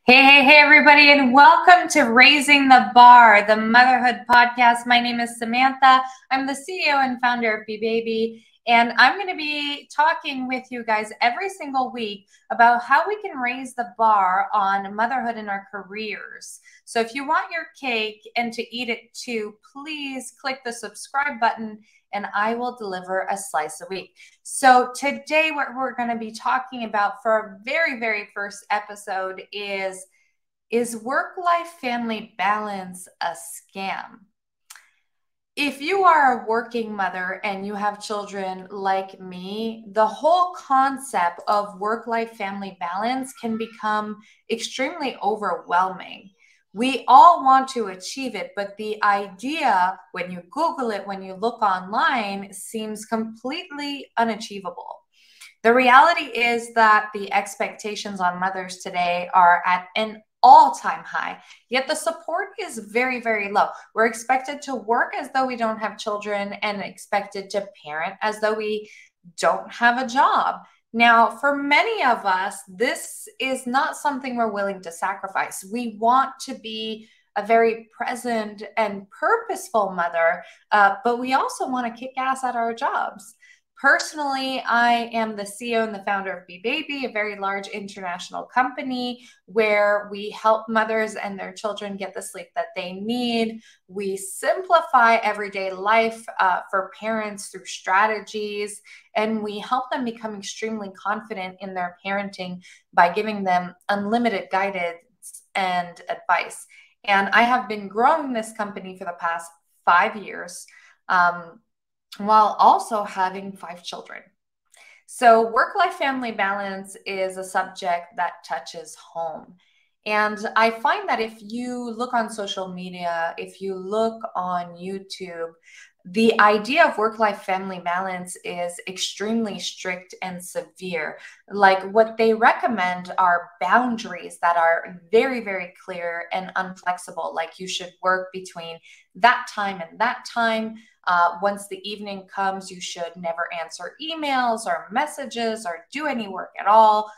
Hey, everybody, and welcome to Raising the Bar, the motherhood podcast. My name is Samantha. I'm the CEO and founder of BeBaby, and I'm going to be talking with you guys every single week about how we can raise the bar on motherhood in our careers. So if you want your cake and to eat it too, please click the subscribe button and I will deliver a slice a week. So today what we're going to be talking about for our very first episode is work-life family balance a scam? If you are a working mother and you have children like me, the whole concept of work-life family balance can become extremely overwhelming. We all want to achieve it, but the idea, when you Google it, when you look online, seems completely unachievable. The reality is that the expectations on mothers today are at an all-time high, yet the support is very low. We're expected to work as though we don't have children and expected to parent as though we don't have a job. Now, for many of us, this is not something we're willing to sacrifice. We want to be a very present and purposeful mother, but we also want to kick ass at our jobs. Personally, I am the CEO and the founder of BeBaby, a very large international company where we help mothers and their children get the sleep that they need. We simplify everyday life for parents through strategies, and we help them become extremely confident in their parenting by giving them unlimited guidance and advice. And I have been growing this company for the past 5 years. While also having 5 children. So work-life family balance is a subject that touches home. And I find that if you look on social media, if you look on YouTube, the idea of work-life family balance is extremely strict and severe. Like, what they recommend are boundaries that are very clear and unflexible. Like, you should work between that time and that time. Once the evening comes, you should never answer emails or messages or do any work at all.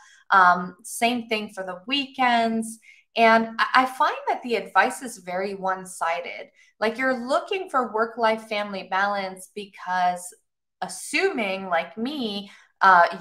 Same thing for the weekends. And I find that the advice is very one-sided. Like, you're looking for work-life family balance because, assuming, like me,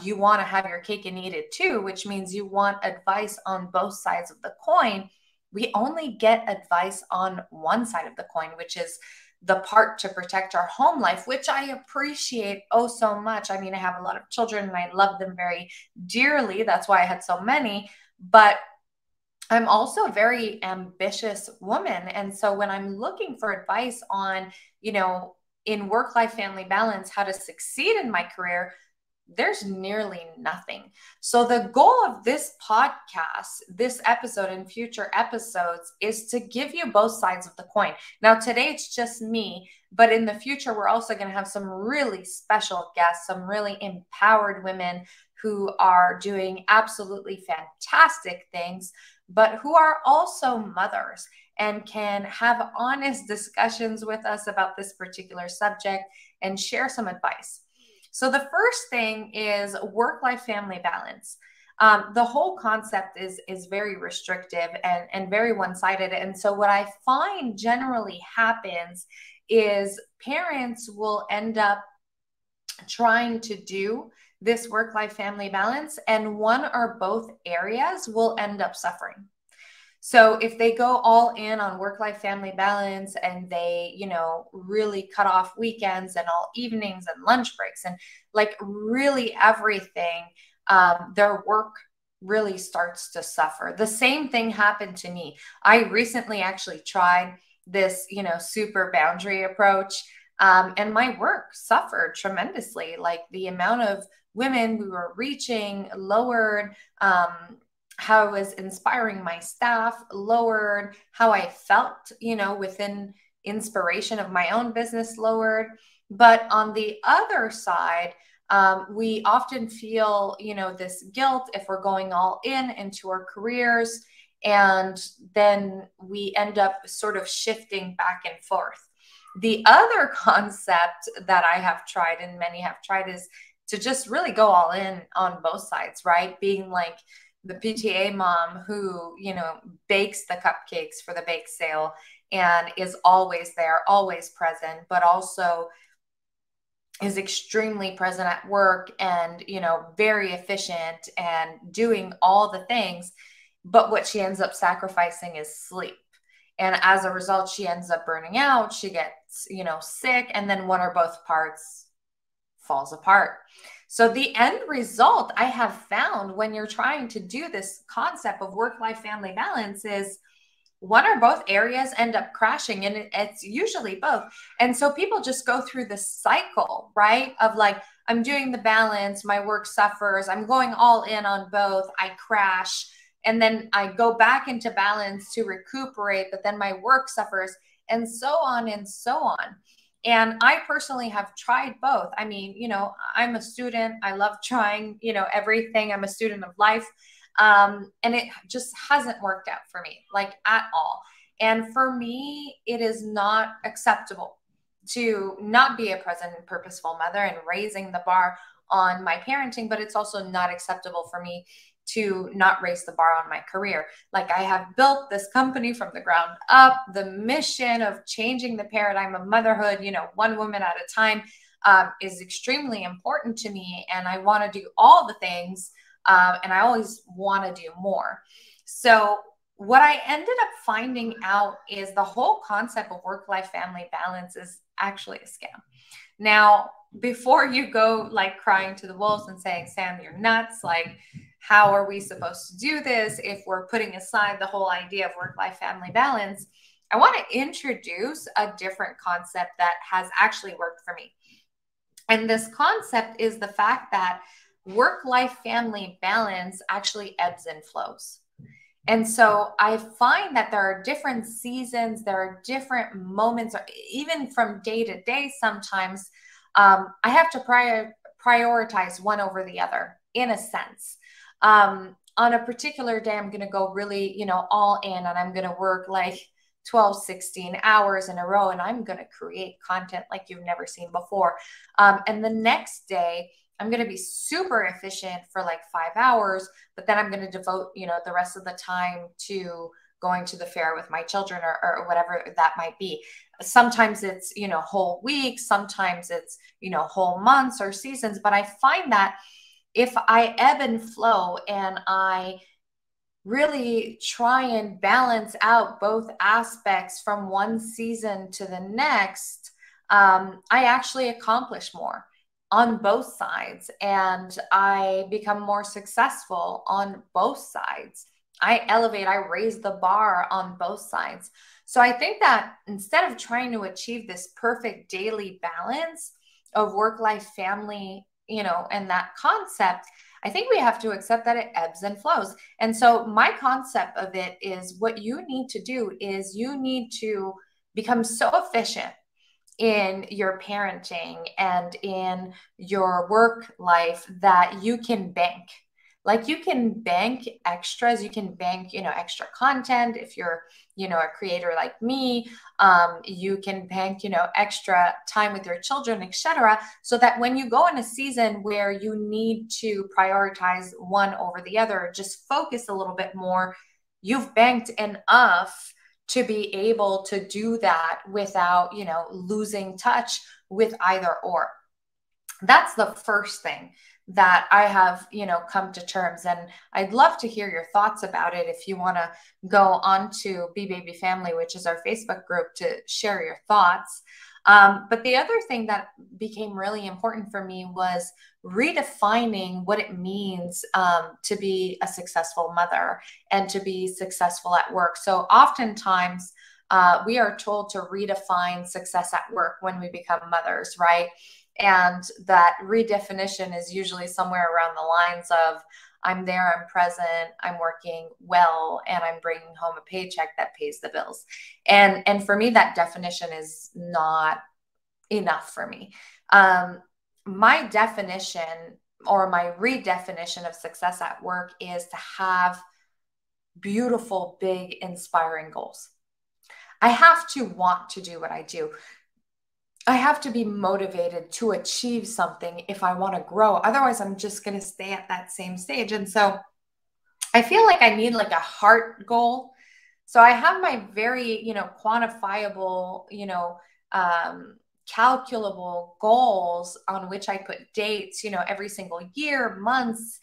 you want to have your cake and eat it too, which means you want advice on both sides of the coin. We only get advice on one side of the coin, which is the part to protect our home life, which I appreciate oh so much. I mean, I have a lot of children and I love them very dearly. That's why I had so many. But I'm also a very ambitious woman. And so when I'm looking for advice on, in work-life family balance, how to succeed in my career, there's nearly nothing. So the goal of this podcast, this episode and future episodes, is to give you both sides of the coin. Now, today it's just me, but in the future, we're also going to have some really special guests, some really empowered women who are doing absolutely fantastic things, but who are also mothers and can have honest discussions with us about this particular subject and share some advice. So the first thing is work-life family balance. The whole concept is very restrictive and very one-sided. And so what I find generally happens is parents will end up trying to do this work-life family balance, and one or both areas will end up suffering. So if they go all in on work-life family balance and they, really cut off weekends and all evenings and lunch breaks and like really everything, their work really starts to suffer. The same thing happened to me. I recently actually tried this, super boundary approach, and my work suffered tremendously. Like, the amount of women we were reaching lowered, how I was inspiring my staff lowered, how I felt, within inspiration of my own business lowered. But on the other side, we often feel, this guilt if we're going all in into our careers, and then we end up sort of shifting back and forth. The other concept that I have tried and many have tried is to just really go all in on both sides, right? Being like, the PTA mom who, bakes the cupcakes for the bake sale and is always there, always present, but also is extremely present at work and, very efficient and doing all the things. But what she ends up sacrificing is sleep. And as a result, she ends up burning out. She gets, sick. And then one or both parts falls apart. So the end result I have found when you're trying to do this concept of work-life family balance is one or both areas end up crashing, and it's usually both. And so people just go through the cycle, right? Of like, I'm doing the balance, my work suffers, I'm going all in on both, I crash, and then I go back into balance to recuperate, but then my work suffers, and so on and so on. And I personally have tried both. I mean, I'm a student. I love trying, everything. I'm a student of life. And it just hasn't worked out for me, like at all. And for me, it is not acceptable to not be a present and purposeful mother and raising the bar on my parenting, but it's also not acceptable for me to not raise the bar on my career. Like, I have built this company from the ground up. The mission of changing the paradigm of motherhood, one woman at a time, is extremely important to me. And I want to do all the things. And I always want to do more. So what I ended up finding out is the whole concept of work-life family balance is actually a scam. Now, before you go like crying to the wolves and saying, Sam, you're nuts, like, how are we supposed to do this if we're putting aside the whole idea of work-life family balance? I want to introduce a different concept that has actually worked for me. And this concept is the fact that work-life family balance actually ebbs and flows. And so I find that there are different seasons, there are different moments, or even from day to day sometimes, I have to prioritize one over the other in a sense. On a particular day, I'm going to go really, all in, and I'm going to work like 12, 16 hours in a row, and I'm going to create content like you've never seen before. And the next day, I'm going to be super efficient for like 5 hours, but then I'm going to devote, the rest of the time to going to the fair with my children or whatever that might be. Sometimes it's, whole weeks, sometimes it's, whole months or seasons. But I find that if I ebb and flow and I really try and balance out both aspects from one season to the next, I actually accomplish more on both sides, and I become more successful on both sides. I elevate, I raise the bar on both sides. So I think that instead of trying to achieve this perfect daily balance of work-life family, and that concept, I think we have to accept that it ebbs and flows. And so my concept of it is, what you need to do is you need to become so efficient in your parenting and in your work life that you can bank. Like, you can bank extras, you can bank, extra content. If you're, a creator like me, you can bank, extra time with your children, etc. So that when you go in a season where you need to prioritize one over the other, just focus a little bit more, you've banked enough to be able to do that without, losing touch with either or. That's the first thing that I have, come to terms. And I'd love to hear your thoughts about it if you want to go on to Be Baby Family, which is our Facebook group, to share your thoughts. But the other thing that became really important for me was redefining what it means to be a successful mother and to be successful at work. So oftentimes we are told to redefine success at work when we become mothers, right? And that redefinition is usually somewhere around the lines of, I'm there, I'm present, I'm working well, and I'm bringing home a paycheck that pays the bills. And for me, that definition is not enough for me. My definition, or my redefinition of success at work, is to have beautiful, big, inspiring goals. I have to want to do what I do. I have to be motivated to achieve something if I want to grow. Otherwise, I'm just going to stay at that same stage. And so I feel like I need like a heart goal. So I have my very, quantifiable, calculable goals on which I put dates, every single year, months,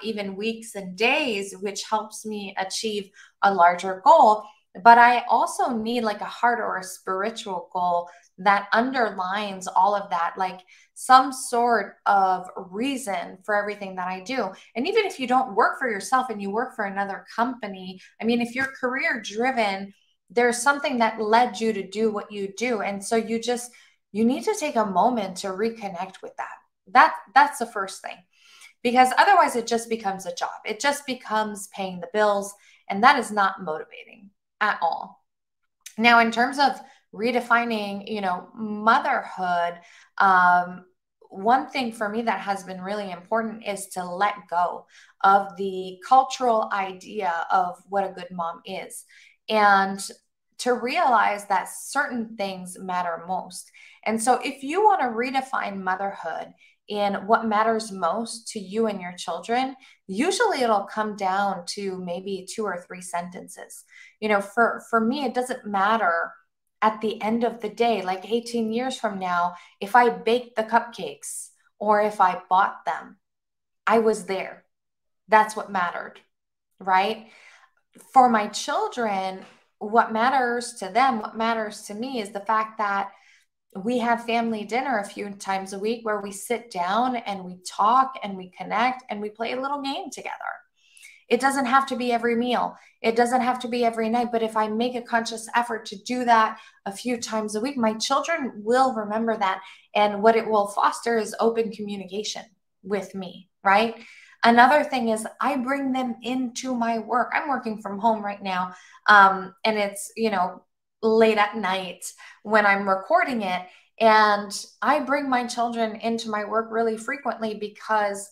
even weeks and days, which helps me achieve a larger goal. But I also need like a heart or a spiritual goal that underlines all of that, like some sort of reason for everything that I do. And even if you don't work for yourself and you work for another company, I mean, if you're career driven, there's something that led you to do what you do. And so you need to take a moment to reconnect with that. That's the first thing, because otherwise it just becomes a job. It just becomes paying the bills, and that is not motivating at all. Now, in terms of redefining, motherhood, one thing for me that has been really important is to let go of the cultural idea of what a good mom is, and to realize that certain things matter most. And so if you want to redefine motherhood in what matters most to you and your children, usually it'll come down to maybe 2 or 3 sentences. For me, it doesn't matter at the end of the day, like 18 years from now, if I baked the cupcakes or if I bought them, I was there. That's what mattered, right? For my children, what matters to them, what matters to me is the fact that we have family dinner a few times a week where we sit down and we talk and we connect and we play a little game together. It doesn't have to be every meal. It doesn't have to be every night. But if I make a conscious effort to do that a few times a week, my children will remember that. And what it will foster is open communication with me, right? Another thing is I bring them into my work. I'm working from home right now. And it's, late at night when I'm recording it. And I bring my children into my work really frequently because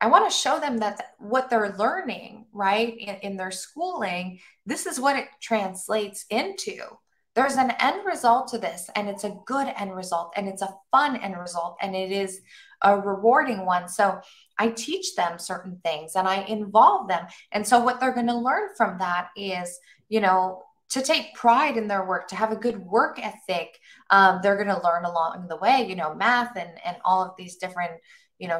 I want to show them that what they're learning, right, in their schooling, this is what it translates into. There's an end result to this, and it's a good end result, and it's a fun end result, and it is a rewarding one. So I teach them certain things and I involve them. And so what they're going to learn from that is, to take pride in their work, to have a good work ethic. They're going to learn along the way, math and all of these different,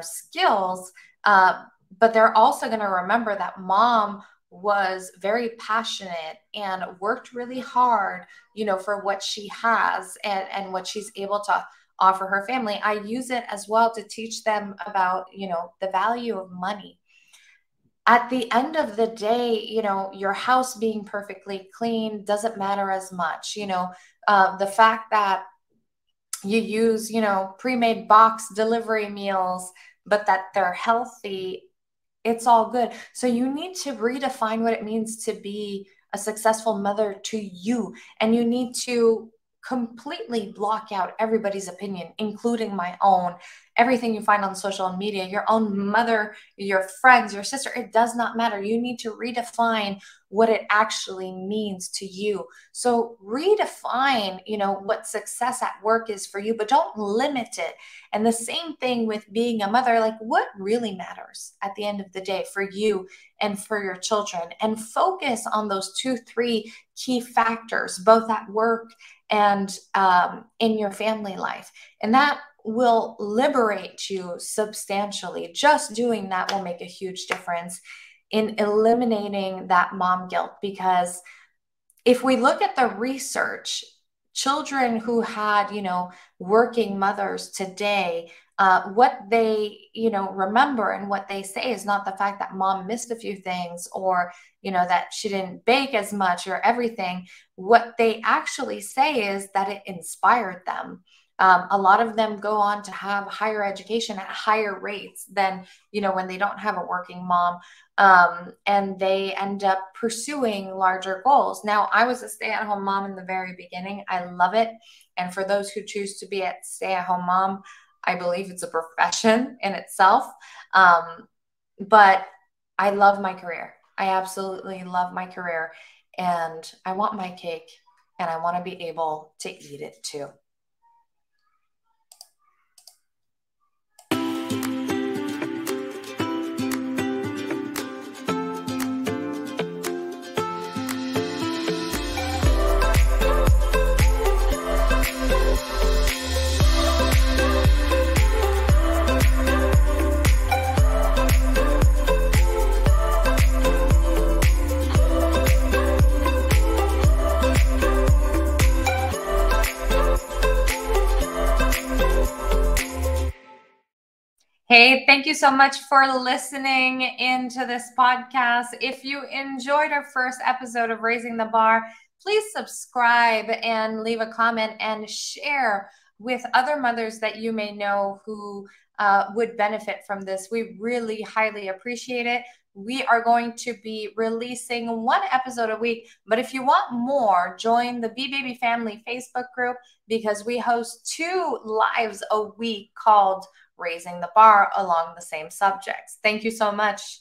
skills. But they're also going to remember that mom was very passionate and worked really hard, for what she has and what she's able to offer her family. I use it as well to teach them about, the value of money. At the end of the day, your house being perfectly clean doesn't matter as much. The fact that you use, pre-made box delivery meals, but that they're healthy, it's all good. So you need to redefine what it means to be a successful mother to you. And you need to completely block out everybody's opinion, including my own. Everything you find on social media, your own mother, your friends, your sister, it does not matter. You need to redefine what it actually means to you. So redefine, what success at work is for you, but don't limit it. And the same thing with being a mother, like what really matters at the end of the day for you and for your children, and focus on those 2, 3 key factors, both at work and in your family life. And that will liberate you substantially. Just doing that will make a huge difference in eliminating that mom guilt. Because if we look at the research, children who had, working mothers today, what they, remember and what they say is not the fact that mom missed a few things or, that she didn't bake as much or everything. What they actually say is that it inspired them. A lot of them go on to have higher education at higher rates than, when they don't have a working mom. And they end up pursuing larger goals. Now, I was a stay-at-home mom in the very beginning. I love it. And for those who choose to be a stay-at-home mom, I believe it's a profession in itself. But I love my career. I absolutely love my career. And I want my cake, and I want to be able to eat it too. Hey, thank you so much for listening into this podcast. If you enjoyed our first episode of Raising the Bar, please subscribe and leave a comment and share with other mothers that you may know who would benefit from this. We really highly appreciate it. We are going to be releasing one episode a week, but if you want more, join the Bee Baby Family Facebook group because we host 2 lives a week called Raising the Bar along the same subjects. Thank you so much.